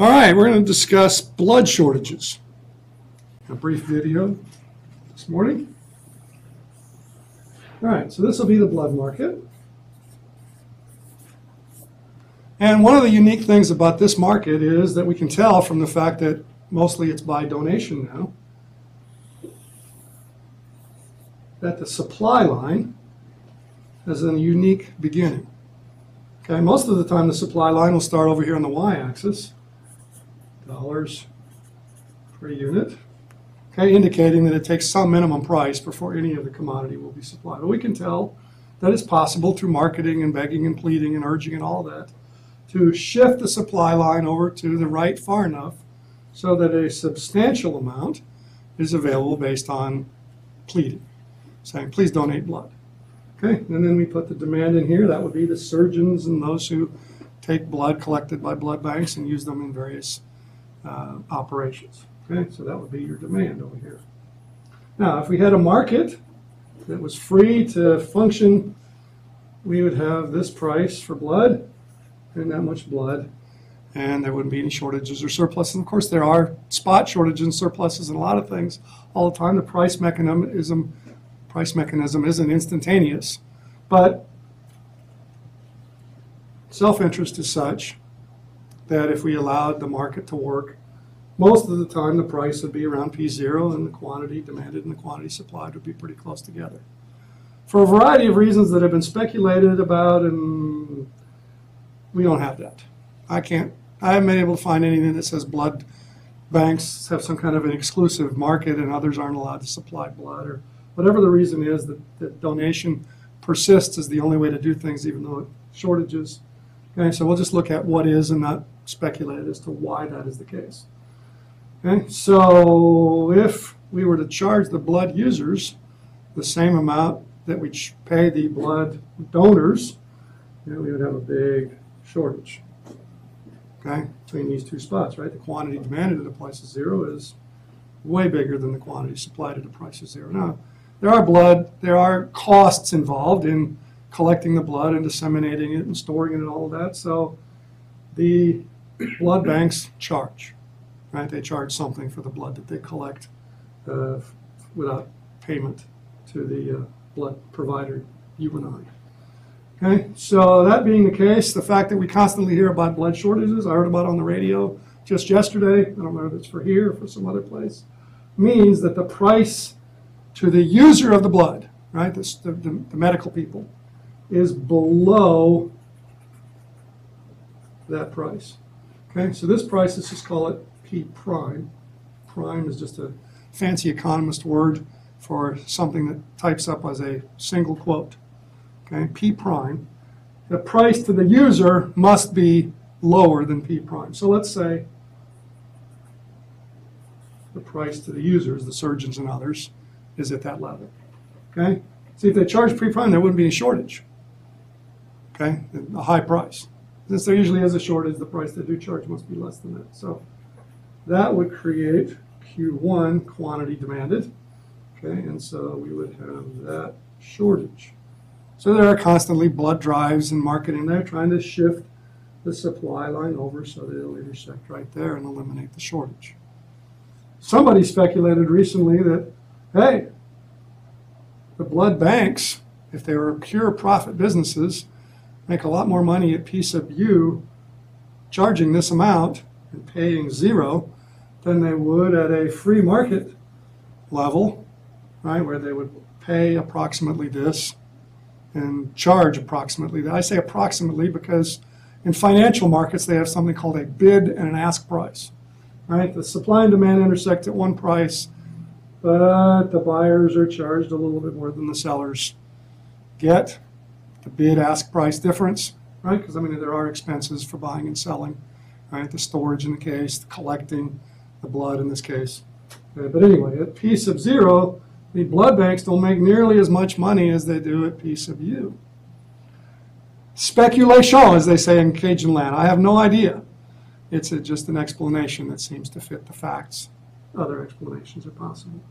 All right, we're going to discuss blood shortages. A brief video this morning. All right, so this will be the blood market. And one of the unique things about this market is that we can tell from the fact that mostly it's by donation now, that the supply line has a unique beginning. Okay, most of the time the supply line will start over here on the y-axis, dollars per unit, okay, indicating that it takes some minimum price before any of the commodity will be supplied. But we can tell that it's possible through marketing and begging and pleading and urging and all that to shift the supply line over to the right far enough so that a substantial amount is available based on pleading, saying, please donate blood. Okay, and then we put the demand in here. That would be the surgeons and those who take blood collected by blood banks and use them in various operations. Okay, so that would be your demand over here. Now, if we had a market that was free to function, we would have this price for blood and that much blood, and there wouldn't be any shortages or surpluses. And of course, there are spot shortages and surpluses in a lot of things all the time. The price mechanism isn't instantaneous, but self-interest is such that if we allowed the market to work, most of the time the price would be around P0 and the quantity demanded and the quantity supplied would be pretty close together. For a variety of reasons that have been speculated about, and we don't have that. I haven't been able to find anything that says blood banks have some kind of an exclusive market and others aren't allowed to supply blood, or whatever the reason is that donation persists as the only way to do things, even though it shortages. Okay, so we'll just look at what is and not speculate as to why that is the case. Okay, so if we were to charge the blood users the same amount that we pay the blood donors, then we would have a big shortage. Okay, between these two spots, right? The quantity demanded at a price of zero is way bigger than the quantity supplied at a price of zero. Now, there are costs involved in collecting the blood and disseminating it and storing it and all of that. So the blood banks charge, right? They charge something for the blood that they collect without payment to the blood provider, you and I. Okay, so that being the case, the fact that we constantly hear about blood shortages, I heard about on the radio just yesterday, I don't know if it's for here or for some other place, means that the price to the user of the blood, right, the medical people, is below that price. Okay, so this price, let's just call it P prime. Prime is just a fancy economist word for something that types up as a single quote. Okay, P prime. The price to the user must be lower than P prime. So let's say the price to the users, the surgeons and others, is at that level. Okay? See, if they charge P prime, there wouldn't be any shortage. Okay? A high price. Since there usually is a shortage, the price they do charge must be less than that. So that would create Q1, quantity demanded. Okay, and so we would have that shortage. So there are constantly blood drives and marketing there trying to shift the supply line over so that it'll intersect right there and eliminate the shortage. Somebody speculated recently that, hey, the blood banks, if they were pure profit businesses, make a lot more money at P sub U charging this amount and paying zero than they would at a free market level, right, where they would pay approximately this and charge approximately that. I say approximately because in financial markets they have something called a bid and an ask price. Right? The supply and demand intersect at one price, but the buyers are charged a little bit more than the sellers get. The bid-ask price difference, right? Because I mean there are expenses for buying and selling, right? The storage in the case, the collecting the blood in this case. Okay, but anyway, at P sub 0, the blood banks don't make nearly as much money as they do at P sub U. Speculation, as they say in Cajun land. I have no idea. It's just an explanation that seems to fit the facts. Other explanations are possible.